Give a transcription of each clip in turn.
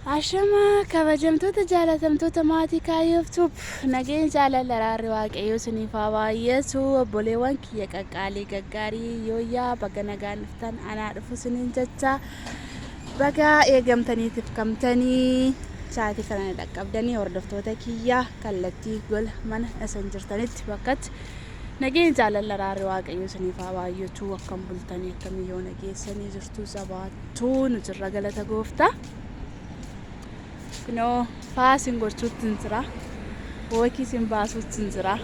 Ashama kabajamtoota jaalatamtoota maatii kaayyooftub nageen jaalala raarri waaqayyoo isiniif haa baay'atu. Obboleewwan kiyya qaqqaalii gaggaarii yooyyaa baga nagaan dhuftan anaa dhufu isiniin jecha baga eegamtaniitiif kamtanii sa'aatii kana dhaqqabdanii hordoftoota kiyya kallattii gola mana isin jirtanitti bakkatti nageen jaalala raarri waaqayyoo isiniif haa baay'atu. Akkam bultanii akkamiyyoo nageessanii jirtu sabaattuu nu jirra galata gooftaa. No, passing or shooting zra. Working in Basu zra.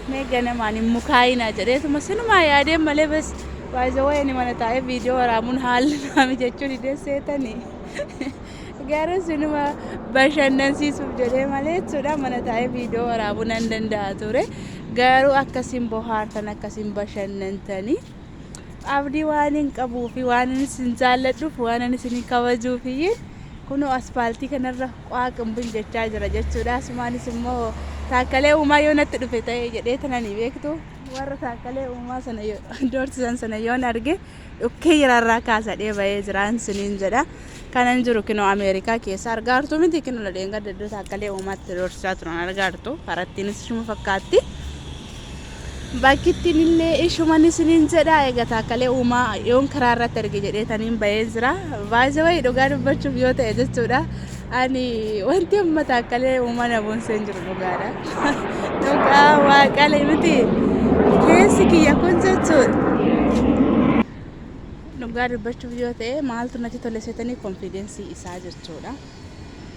Megan and Mani Mukaina, Jeretuma Cinema, I did Malevas. By the way, anyone at a video or Amun Hall, I'm actually de Satani. Gara Cinema, Bashan Nancy Subjere, so that man at a video or Abun and Dature. Garu Akasimbo Heart and Akasim Bashan Nantani. Abdi one in Kabufi, one in Sinzala, one and Sini Kawajufi. Kuno aspaltii kanarra waa qambin jechaa jira jechuudha. Sumaanis immoo taakkalee uumaa yoo natti dhufe ta'e jedhee tananii beektu warra taakkalee uumaa sana doorsisan sana yoon arge dhukkee yararraa kaasadhee bahee jiraan siniin jedha. Kanan jiru kinoo Ameerikaa keessa argaartu miti kinoo ladheen gadda taakkalee uumaatti doorsisaa turan argaartu harattiinis ishuma fakkaatti. Bakkittiin illee ishumani siniin jedha. Egaa taakkalee uumaa yoon karaa irratti arge jedhee taniin bahee jira. Baay'ee wayi dhugaa dubbachuuf yoo ta'e jechuudha. Ani wanti amma taakkalee uumaa na boonseen jiru dhugaadha. Dhugaa waaqalee miti keessi kiyya kun jechuudha. Dhugaa dubbachuuf yoo ta'e maaltu natti tole seetanii konfiidensii isaa jechuudha.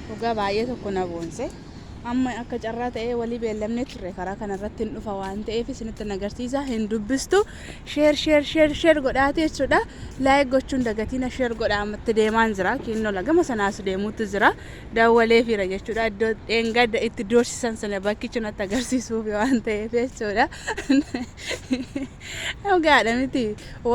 Dhugaa baay'ee tokko na boonse. Amma akka carraa ta'ee walii beellamne turre karaa kanarratti hin dhufa waan ta'eef isinitti nagarsiisa hin dubbistu share godhaate jechuudha. Like gochuun dagatina share godhaa ammatti deemaan jira. Kinnoo lagama sanaas deemuutti jira. Daawwalee fira jechuudha. Iddoo dheengadda itti doorsisan sana bakkichi natti agarsiisuuf waan ta'eef jechuudha. Dhugaadha miti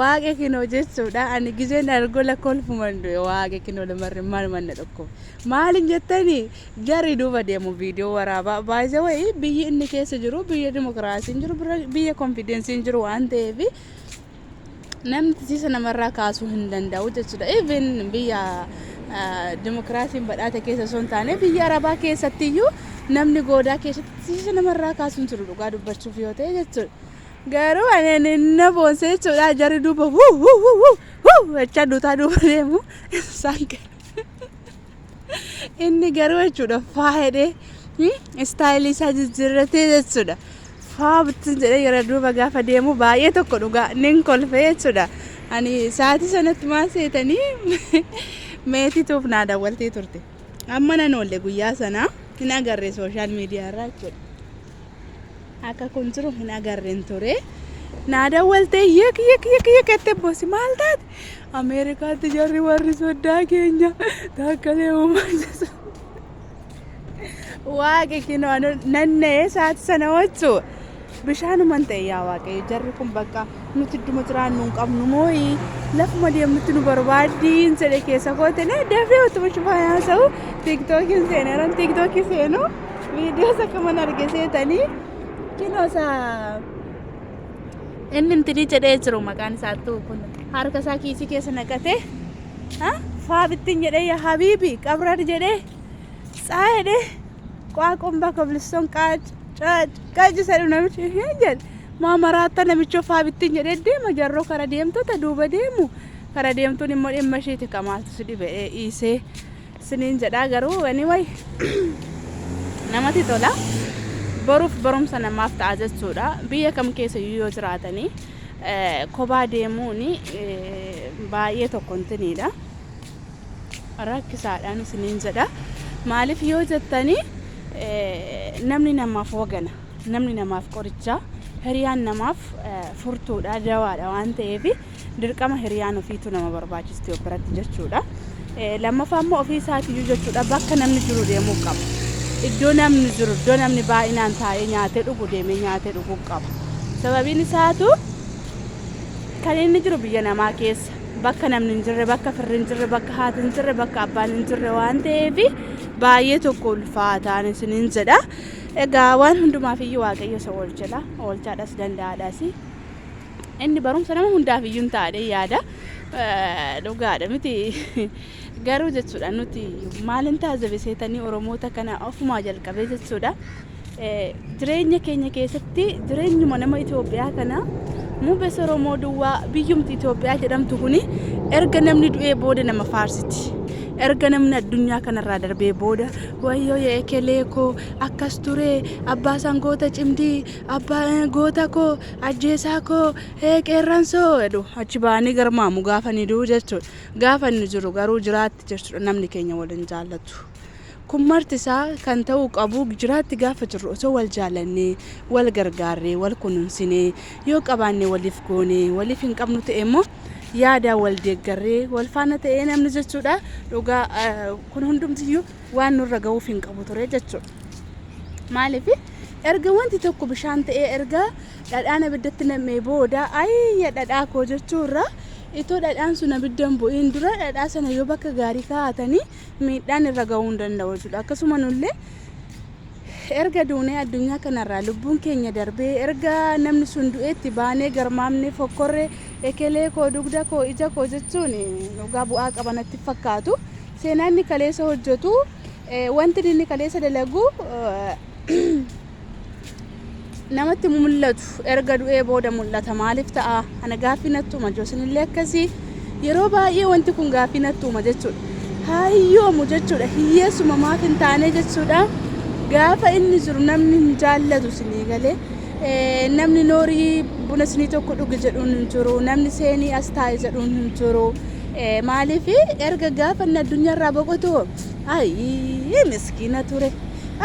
waaqe kinoo jechuudha. Ani gizeen argola kolfuman waaqe kinoo lamarri maal manna dhokko. Maalin jettanii jarri duuba deemu video waraaba. By the way, biyyi inni keessa jiru biyya demokraasiin jiru biyya konfidensiin jiru waan ta'eef namni tisiisa namarraa kaasuu hin danda'u jechuudha. Even biyya demokraasiin badhaate keessa osoo hin taane biyya arabaa keessatti iyyuu namni goodaa keessatti tisiisa namarraa kaasuu hin jiru dhugaa dubbachuuf yoo ta'e jechuudha. Garuu ani na boonse jechuudha. Jarri duuba jecha duutaa duuba deemu isaan inni garuu jechuudha faayidee istaayilii isaa jijjiirratee jechuudha. Faabittiin jedhee yeroo duuba gaafa deemu baay'ee tokko dhugaa nin kolfee jechuudha. Ani sa'aatii sanatti maal seetanii meetituuf naa daawwaltee turte. Amma nan oolle guyyaa sana hin agarre sooshaal miidiyaa irraa jechuudha. Akka kun jiru hin agarreen ture. Naa daawwaltee yekkatti boosi maal taate Ameerikaatti jarri warri soddaa keenya taakkalee uumaa jechuudha. Waaqe kinoo nannee sa'aatii sana wachuu bishaanuman ta'e yaa waaqayyo jarri kun bakka nuti idduma jiraannu hin qabnu mooyi lafuma deemnutti nu barbaaddiin jedhe keessa kootene dafee utuma shufaa yaasa'u tiiktookiin seeneeran tiiktookii seenu viidiyoo akkaman arge seetanii kinoo isaa inni intinii jedhee jiru maqaan isaattuu kun harka isaa kiisii keessa naqatee faabittiin jedhee yaa habiibi qabrar jedhee saayedhee Quaacum Bacoblistoon Kaji said namichi jedhe maamaraata namicha faabittiin jedhee deema jarroo kara deemtota duuba deemu kara deemtuun immoo dhimma isheeti kamaaltu si dhibee dhiisee siniin jedhaa garuu anyway namatti tola boruuf barumsa namaaf ta'a jechuudha. Biyya kam keessa yoo jiraatanii kophaa deemuun baay'ee tokko intiniidha. Rakkisaadhaan siniin jedha. Maaliif yoo jettanii namni namaaf wagana namni namaaf qoricha hiriyaan namaaf furtuudha dawaadha waan ta'eef dirqama hiriyaan ofiitu nama barbaachisti biratti jechuudha. Lammaffaa immoo ofii isaatiiyyuu jechuudha bakka namni jiru deemuu qaba. Iddoo namni jiru iddoo namni baay'inaan taa'ee nyaatee dhugu deemee nyaatee dhuguu qaba. Sababiin isaatu kan inni jiru biyya namaa keessa bakka namni hin jirre bakka firri hin jirre bakka haati hin jirre bakka abbaan hin jirre waan ta'eef baay'ee tokko ulfaataan isiniin jedha. Egaa waan hundumaaf iyyuu waaqayyo isa oolchaadhas danda'aadhaas inni barumsa nama hundaaf iyyuu hin taane yaada. dhugaadha miti garuu jechuudha nuti maalin taasise seetanii oromoota kana ofumaa jalqabee jechuudha jireenya keenya keessatti jireenyuma nama Itoophiyaa kana mubes oromoo duwwaa biyyumti Itoophiyaa jedhamtu kuni erga namni du'ee booda nama faarsiti erga namni addunyaa kanarraa darbee booda wayyoo ekelee koo akkas ture abbaa sangoota cimdii abbaa goota koo ajjeesaa koo qeerransoo jedhu achi baanii garmaamu gaafa ni duu jechuudha gaafa inni jiru garuu jiraatti jechuudha namni keenya waliin jaallatu kun marti isaa kan ta'uu qabu jiraatti gaafa jirru osoo wal jaalannee wal gargaarree wal kunuunsinee yoo qabaannee waliif goonee waliif hin qabnu ta'e immoo yaada wal deeggarree wal faana ta'ee namni jechuudha dhugaa kun hundumtiyyuu waan nurra ga'uuf hin qabu ture jechuudha maaliif erga wanti tokko bishaan ta'ee erga dhadhaan abiddatti nam'ee booda ayya dhadhaa koo jechuurra itoo dhadhaan sun abiddan bu'iin dura dhadhaa sana yoo bakka gaarii kaa'atanii miidhaan irra ga'uu hin danda'u jechuudha akkasuma nullee erga duunee addunyaa kanarraa lubbuun keenya darbee erga namni sun du'eetti baanee garmaamnee fokkorree ekelee koo dugda koo ija koo jechuun dhugaa bu'aa qabanatti fakkaatu seenaan inni kaleessa hojjetu wanti inni kaleessa dalagu namatti mul'atu erga du'ee booda mul'ata maaliif ta'a ana gaaffii nattuma joosinillee akkasii yeroo baay'ee wanti kun gaaffii nattuma jechuudha hayyoomu jechuudha hiyyeessuma maaf hin taane jechuudha gaafa inni jiru namni hin jaallatu sinii galee namni noorii buna sinii tokko dhugi jedhuun hin jiru namni seenii as taa'e jedhuun hin jiru maaliif erga gaafa inni addunyaarraa boqotu ayii miskiina ture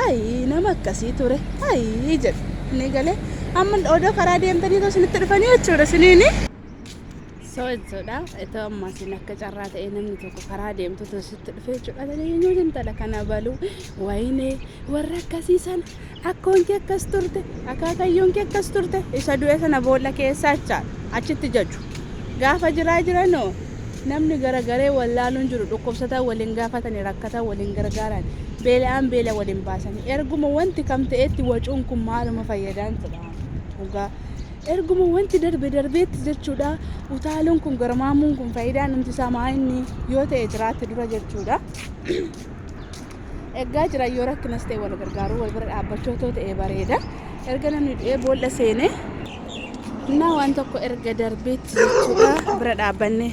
ayii nama akkasii ture ayii jedhu ni galee amma odoo karaa deemtanii too sinitti dhufanii jechuudha siniini soo jechuudha itoo amma sin akka carraa ta'e namni tokko karaa deemtu too sitti dhufee jechuudha teenyuu intala kana baluu waynee warra akkasii sana akkoon kee akkas turte akaakayyoon kee akkas turte isa du'e sana boolla keessaa achitti jaju gaafa jiranoo namni garagaree wallaaluun jiru dhukkubsataa waliin gaafatanii rakkataa waliin gargaaran beela'aan beela waliin baasanii erguma wanti kam ta'etti wacuun kun maaluma fayyadaan jedha erguma wanti darbeetti jechuudha utaaluun kun garmaamuun kun faayidaan nuti samaa inni yoo ta'e jiraatti dura jechuudha egaa jira yoo rakkinas ta'e wal gargaaruu wal bira dhaabbachuu ta'e bareeda erga namni du'ee boolla seenee naa waan tokko erga darbeetti jechuudha bira dhaabbanne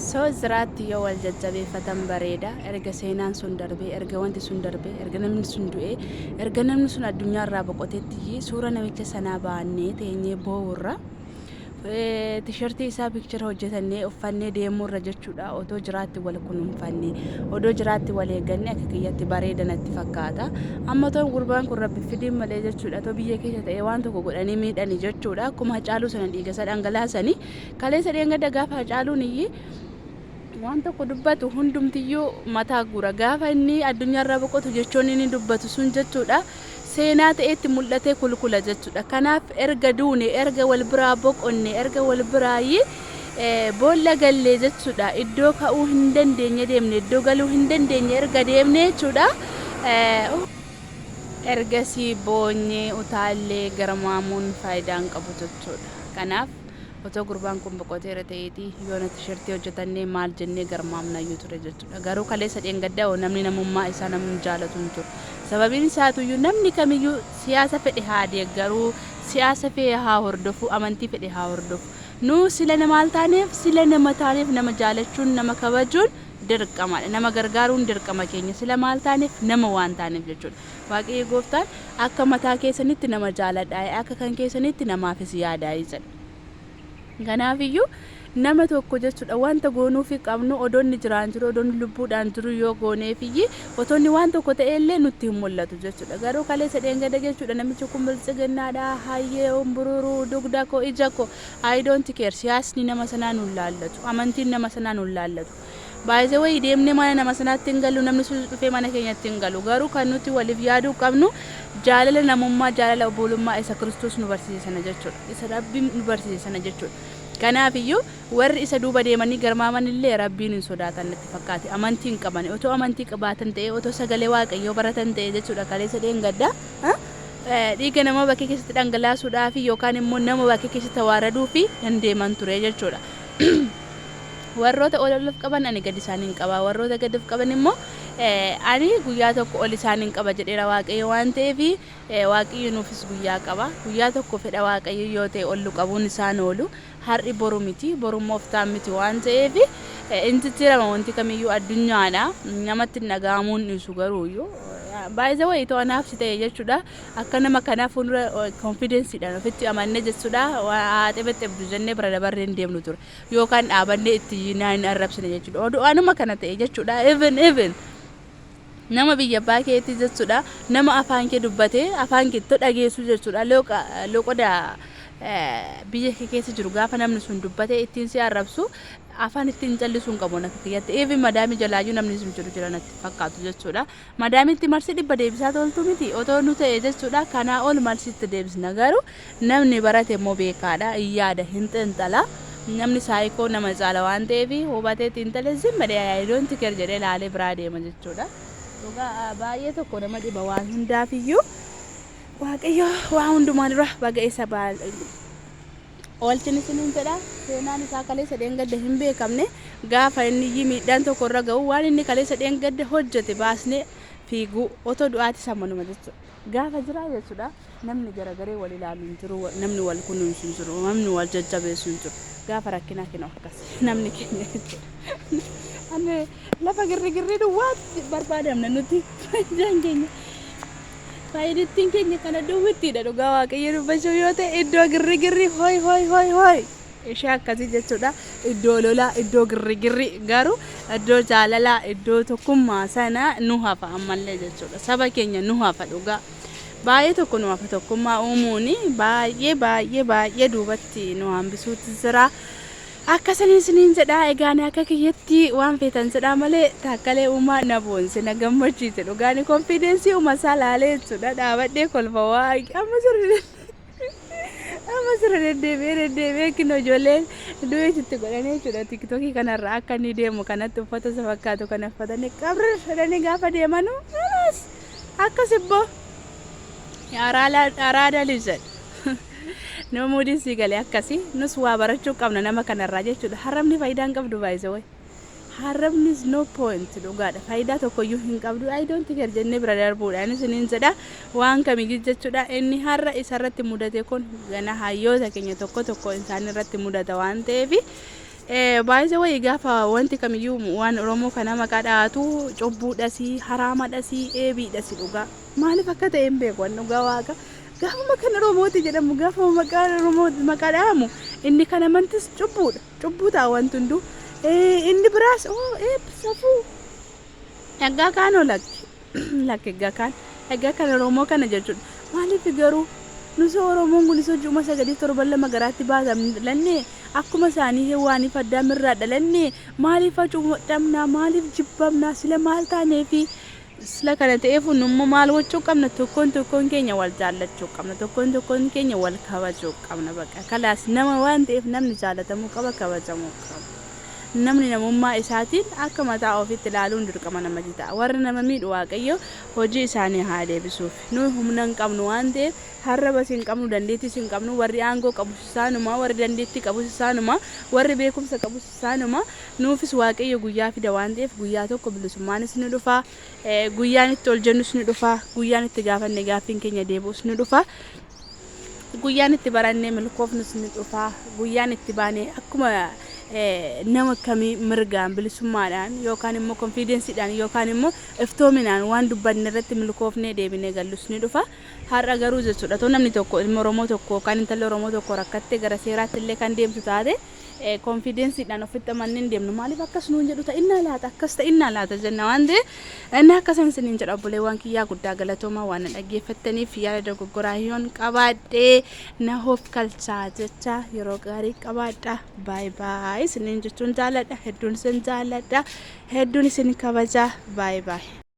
soo jiraatti yoo wal jajjabeeffatan bareeda erga seenaan sun darbee erga wanti sun darbee erga namni sun du'ee erga namni sun addunyaarraa boqotetti suura namicha sanaa baannee teenyee boo'urra tishertii isaa pikchara hojjetannee uffannee deemurra jechuudha otoo jiraatti wal kunuunfannee odoo jiraatti wal eegganne akka kiyyatti bareeda natti fakkaata amma toon gurbaan kun rabbi fidiin malee jechuudha otoo biyya keessa ta'e waan tokko godhanii miidhanii jechuudha akkuma Hacaaluu sana dhiiga isa dhangalaasanii kaleessa dheengadda gaafa Hacaaluun iyyee waan tokko dubbatu hundumtiyyuu mataa gura gaafa inni addunyaarraa boqotu jechuun inni dubbatu sun jechuudha seenaa ta'etti mul'atee kulkula jechuudha kanaaf erga duune erga wal biraa boqonne erga wal biraayi boolla gallee jechuudha iddoo ka'uu hin dandeenye deemne iddoo galuu hin dandeenye erga deemne jechuudha ergasii boonyee utaallee garmaamuun faayidaan qabu jechuudha kanaaf otoo gurbaan kun boqoteera ta'eeti yoo na tishertii hojjetannee maal jennee garmaamnayyuu ture jechuudha garuu kaleessa dheengaddaa namni namummaa isaa namni jaalatu hin jiru sababiin isaatuyyuu namni kamiyyuu siyaasa fedhe haa deeggaruu siyaasa fedhe haa hordofu amantii fedhe haa hordofu nu sila namaal taaneef sila nama taaneef nama jaalachuun nama kabajuun dirqamadha nama gargaaruun dirqama keenya sila maal taaneef nama waan taaneef jechuudha waaqayyo gooftaan akka mataa keessanitti nama jaaladhaa akka kan keessanitti namaafis yaadaa jedha ganaafiyyuu nama tokko jechuudha wanta goonuufi qabnu odoonni jiraan jiru odoonni lubbuudhaan jiru yoo gooneefiyyi otoonni waan tokko ta'ellee nutti hin mul'atu jechuudha garuu kaleessa dheengada jechuudha namichi kun biltsiginnaadha hayyee umbururuu dugda koo ija koo I don't care siyaasni nama sanaa nun laallatu amantiin nama sanaa nun laallatu baay'ee wayi deemnee mana nama sanaatti hin galu namni sun dhufee mana keenyatti hin galu garuu kan nuti waliif yaaduu qabnu jaalala namummaa jaalala obbolummaa isa Kiristoos nu barsiise sana jechuudha isa Rabbiin nu barsiise sana jechuudha kanaafiyyuu warri isa duuba deemanii garmaaman illee Rabbiin hin sodaatan natti fakkaate amantiin qaban otoo amantii qabaatan ta'e otoo sagalee Waaqayyoo baratan ta'e jechuudha kaleessa dheengaddaa dhiiga nama bakkee keessatti dhangalaasuudhaaf yookaan immoo nama bakkee keessatti tawaaraduu fi hin deeman ture jechuudha. Warroota ol qaban ani gadi isaaniin qaba, warroota gadi qaban immoo ani guyyaa tokko ol isaaniin qaba jedheera Waaqayyo waan ta'eef Waaqayyo nuufis guyyaa qaba. Guyyaa tokko fedha Waaqayyo yoo ta'e ol qabuun isaan oolu har'i boru miti, borummoo oftaan miti waan ta'eef inti tirama wanti kamiyyuu addunyaadha namatti dhaga'amuun dhiisu garuuyyuu baay'ee wayii to'anaaf si ta'e jechuudha. Akka nama kanaaf fuuldura konfidensiidhaan ofitti amannee jechuudha haati bette abduu jennee bira dabarree hin deemnu ture yookaan dhaabannee itti hin arrabsine jechuudha. Oduudhaanuma kana ta'e jechuudha. Even nama biyya abbaa keetti jechuudha nama afaan kee dubbatee afaan kee dhageessu jechuudha. Loqoda biyya kee keessa jiru gaafa namni sun dubbatee ittiin si arrabsu afaan ittiin callisuun qabu natti kiyyatti. Even madaami jalaayyuu namni sun jiru jira natti fakkaatu jechuudha. Madaamitti marsi dhibba deebisaa toltu miti otoo nu ta'e jechuudha. Kanaa ol marsitti deebisna garuu namni barate immoo beekaadha yaada hin xinxala. Namni saayikoo nama caala waan ta'eef hubatee xiinxalee zimmadee yaayidoonti kee jedhee laalee biraa deema jechuudha. Dhugaa baay'ee tokko nama dhiba waan hundaafiyyuu Waaqayyo waa hundumaan dura baga isa oolchini siniin jedha. Seenaan isaa kaleessa dheengadda hin beekamne gaafa inni miidhaan tokko irra ga'u waan inni kaleessa dheengadda hojjete baasnee fiiguu otoo du'aati sammanuma jechuudha. Gaafa jira jechuudha namni garagaree wal ilaalu hin jiru, namni wal kunuunsu hin jiru, namni wal jajjabeessu hin jiru. Gaafa rakkinaa kenna akkas namni keenya jechuudha. Lafa girrigirrii duwwaatti barbaadamna nuti jaan keenya. Faayidittiin keenya kana duwwittiidha dhugaa Waaqayyo dubbachuu yoo ta'e iddoo girrigirrii hoi ishee akkasii jechuudha. Iddoo lolaa, iddoo girrigirrii garuu iddoo jaalalaa, iddoo tokkummaa sana nu hafa ammallee jechuudha. Saba keenya nu hafa dhugaa. Baay'ee tokko nu hafa tokkummaa uumuuni baay'ee duubatti nu hambisuutti jira. Akkasanii siniin jedhaa egaan akka kiyyatti waan feetan jedhaa malee taakkalee uumaa na boonse na gammachiise dhugaani konfidensii uuma isaa laalee jechuudha. Dhaabadhee kolfa waa amma sirra deddeebi'ee kinoo ijoolleen du'eetitti godhanii jechuudha. Tiktokii kanarraa akka inni deemu kanatti uffata isa fakkaatu kana uffatanii qabra fedhanii gaafa deemanu akkas ibboo araada liizadha. Nama muudin si galee akkasii nus waa barachuu qabna nama kanarraa jechuudha. Harrabni faayidaa hin qabdu baay'ee way. Harrabni no point dhugaadha. Faayidaa tokkoyyuu hin qabdu. I don't care jennee bira darbuudha. Ani siniin jedha waan kamiyyuu jechuudha. Inni har'a isarratti mudate kun gana hayyoota keenya tokko isaan irratti mudata waan ta'eef baay'ee way gaafa wanti kamiyyuu waan Oromoo kana maqaa dhaatu cubbuudhasii haraamadhasii eebiidhasii dhugaa. Maaliif akka ta'e hin beeku dhugaa waaqa. Gaafa makan Oromooti jedhamu gaafa maqaan Oromooti maqaa dhaamu inni kana mantis cubbuudha. Cubbuu ta'a wanti hunduu. Inni biraas safuu. Egaa kaanoo lakki egaa kan Oromoo kana jechuudha. Maaliif garuu nuti Oromoon kun isa juma sagadii torban lama garaatti baasamne akkuma isaanii hewaanii faddaa mirraa dhalannee maaliif cuubamnaa maaliif jibbamnaa sila maal taaneefi sila kana ta'eef numma maal gochuu qabna tokkoon keenya wal jaallachuu qabna tokkoon keenya wal kabajuu qabna bakka kalaas nama waan ta'eef namni jaalatamuu qaba kabajamuu qaba. Namni namummaa isaatiin akka mataa ofiitti ilaaluun dirqama namatti ta'a. Warri nama miidhu Waaqayyo hojii isaanii haa deebisuuf. Nu humna hin qabnu waan ta'eef harraba hin qabnu dandeettii hin qabnu warri aangoo qabu isaanuma warri dandeettii qabu isaanuma warri beekumsa qabu isaanuma nuufis Waaqayyo guyyaa fida waan ta'eef guyyaa tokko bilisummaanis ni dhufa. Guyyaan itti ol jennus ni dhufa. Guyyaan itti gaafanne gaaffiin keenya deebi'us ni dhufa. Guyyaan itti barannee milkoofnus ni dhufa. Guyyaan itti baanee akkuma nama kamii mirgaan bilisummaadhaan yookaan immoo konfidensiidhaan yookaan immoo iftoominaan waan dubbanne irratti milkoofnee deebinee gallus ni dhufa. Har'a garuu jechuudha too namni tokko ilma Oromoo tokko yookaan intalli Oromoo tokko rakkattee gara seeraatti illee kan deemtu taate konfidensiidhaan ofitti amannee deemnu maaliif akkas nuun jedhu ta'innaa laata akkas ta'innaa laata jenna waan ta'eef inni akkasaan isiniin jedha obboleewwan kiyyaa guddaa galatoomaa waan dhaggeeffattaniif yaada dogoggoraa yoon qabaadhee na hoof kalchaa jecha yeroo gaarii qabaadha baay isiniin jechuun jaalladha hedduun isin jaalladha hedduun isin kabajaa baay.